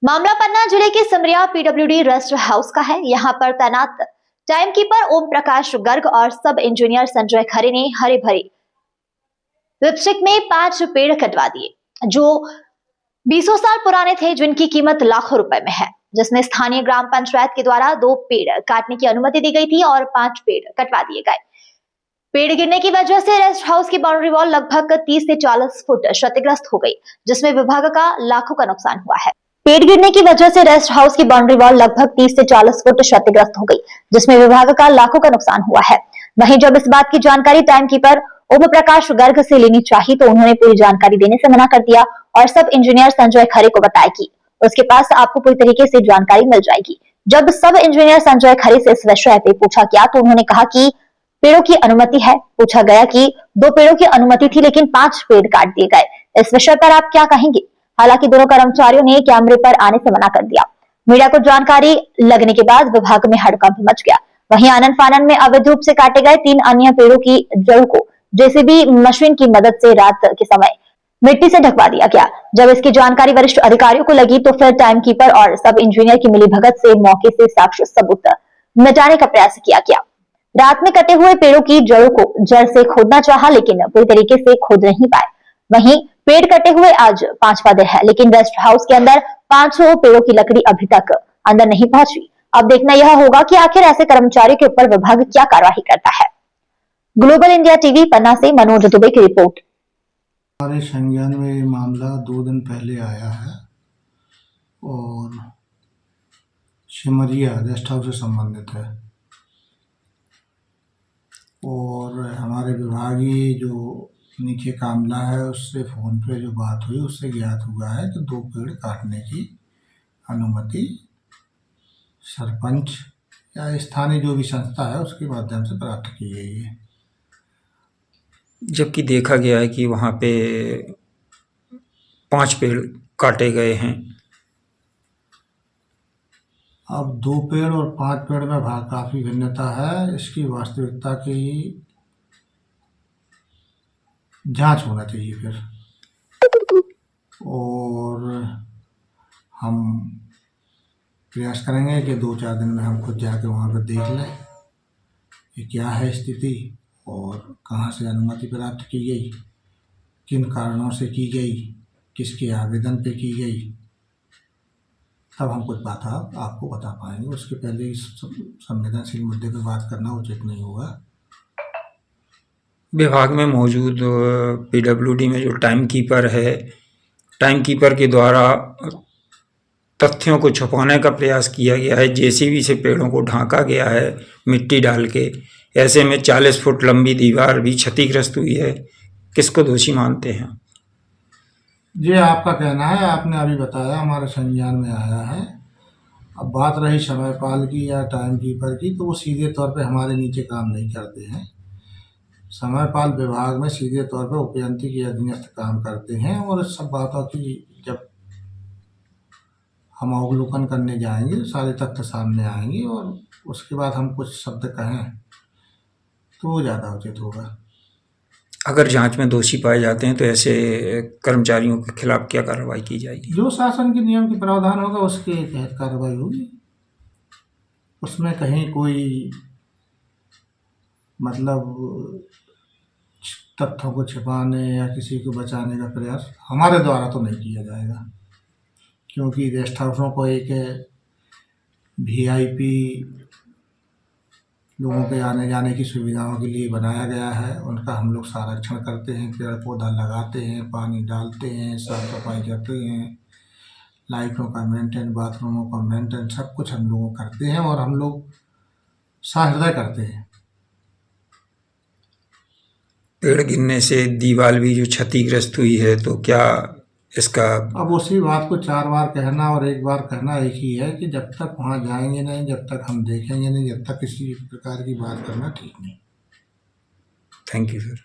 मामला पन्ना जिले के सिमरिया पीडब्ल्यूडी रेस्ट हाउस का है। यहाँ पर तैनात टाइम कीपर ओम प्रकाश गर्ग और सब इंजीनियर संजय खरे ने हरे भरे लिपस्टिक में 5 पेड़ कटवा दिए जो 20 साल पुराने थे, जिनकी कीमत लाखों रुपए में है। जिसमें स्थानीय ग्राम पंचायत के द्वारा 2 पेड़ काटने की अनुमति दी गई थी और 5 पेड़ कटवा दिए गए। पेड़ गिरने की वजह से रेस्ट हाउस की बाउंड्री वॉल लगभग 30 से 40 फुट क्षतिग्रस्त हो गई, जिसमें विभाग का लाखों का नुकसान हुआ है। पेड़ गिरने की वजह से रेस्ट हाउस की बाउंड्री वॉल लगभग 30 से 40 फुट क्षतिग्रस्त हो गई, जिसमें विभाग का लाखों का नुकसान हुआ है। वहीं जब इस बात की जानकारी टाइम कीपर ओम प्रकाश गर्ग से लेनी चाहिए तो उन्होंने पूरी जानकारी देने से मना कर दिया और सब इंजीनियर संजय खरे को बताया कि उसके पास आपको पूरी तरीके से जानकारी मिल जाएगी। जब सब इंजीनियर संजय खरे से इस विषय पे पूछा गया तो उन्होंने कहा कि पेड़ों की अनुमति है। पूछा गया कि 2 पेड़ों की अनुमति थी लेकिन 5 पेड़ काट दिए गए। इस विषय पर आप क्या कहेंगे? हालांकि दोनों कर्मचारियों ने कैमरे पर आने से मना कर दिया। मीडिया को जानकारी लगने के बाद विभाग में हड़कंप मच गया। वहीं आनन फानन में अवैध रूप से काटे गए 3 अन्य पेड़ों की जड़ों को जेसीबी मशीन की मदद से रात के समय मिट्टी से ढकवा दिया गया। जब इसकी जानकारी वरिष्ठ अधिकारियों को लगी तो फिर टाइम कीपर और सब इंजीनियर की मिलीभगत से मौके से साक्ष्य सबूत मिटाने का प्रयास किया गया। रात में कटे हुए पेड़ों की जड़ों को जड़ से खोदना चाहा लेकिन पूरी तरीके से खोद नहीं पाए। वहीं पेड़ कटे हुए आज 5वां दिन है, लेकिन रेस्ट हाउस के अंदर 500 पेड़ों की लकड़ी अभी तक अंदर नहीं पहुंची। अब देखना यह होगा कि आखिर ऐसे कर्मचारियों के ऊपर विभाग क्या कार्रवाई करता है। ग्लोबल इंडिया टीवी पन्ना से मनोज दुबे की रिपोर्ट। हमारे संज्ञान में ये मामला 2 दिन पहले आया है और सिमरिया रेस्ट हाउस से संबंधित है और हमारे विभागीय जो नीचे कामला है उससे फ़ोन पे जो बात हुई उससे ज्ञात हुआ है कि 2 पेड़ काटने की अनुमति सरपंच या स्थानीय जो भी संस्था है उसके माध्यम से प्राप्त की गई है। जबकि देखा गया है कि वहाँ पे 5 पेड़ काटे गए हैं। अब 2 पेड़ और 5 पेड़ में काफ़ी भिन्नता है। इसकी वास्तविकता की जांच होना चाहिए फिर और हम प्रयास करेंगे कि 2-4 दिन में हम खुद जाके वहाँ पर देख लें कि क्या है स्थिति और कहाँ से अनुमति प्राप्त की गई, किन कारणों से की गई, किसके आवेदन पे की गई, तब हम कुछ बात आपको बता पाएंगे। उसके पहले इस संवेदनशील मुद्दे पर बात करना उचित नहीं होगा। विभाग में मौजूद पीडब्ल्यूडी में जो टाइम कीपर है, टाइम कीपर के द्वारा तथ्यों को छुपाने का प्रयास किया गया है। जेसीबी से पेड़ों को ढांका गया है मिट्टी डाल के। ऐसे में 40 फुट लंबी दीवार भी क्षतिग्रस्त हुई है। किसको दोषी मानते हैं? ये आपका कहना है, आपने अभी बताया हमारे संज्ञान में आया है। अब बात रही समयपाल की या टाइम कीपर की, तो वो सीधे तौर पे हमारे नीचे काम नहीं करते हैं। समयपाल विभाग में सीधे तौर पे उपयंत्री के अधीनस्थ काम करते हैं और इस सब बातों की जब हम अवलोकन करने जाएंगे तो सारे तथ्य सामने आएंगे और उसके बाद हम कुछ शब्द कहें तो वो ज़्यादा उचित होगा। अगर जांच में दोषी पाए जाते हैं तो ऐसे कर्मचारियों के खिलाफ क्या कार्रवाई की जाएगी? जो शासन के नियम के प्रावधान होगा उसके तहत कार्रवाई होगी। उसमें कहीं कोई मतलब तथ्यों को छिपाने या किसी को बचाने का प्रयास हमारे द्वारा तो नहीं किया जाएगा, क्योंकि रेस्ट हाउसों को एक वीआईपी लोगों के आने जाने की सुविधाओं के लिए बनाया गया है। उनका हम लोग संरक्षण करते हैं, पेड़ पौधा लगाते हैं, पानी डालते हैं, साफ सफाई करते हैं, लाइटों का मेंटेन, बाथरूमों का मेंटेन, सब कुछ हम लोग करते हैं और हम लोग सहृदय करते हैं। पेड़ गिरने से दीवार भी जो क्षतिग्रस्त हुई है तो क्या इसका? अब उसी बात को 4 बार कहना और 1 बार कहना एक ही है कि जब तक वहाँ जाएंगे नहीं, जब तक हम देखेंगे नहीं, जब तक किसी प्रकार की बात करना ठीक नहीं। Thank you sir.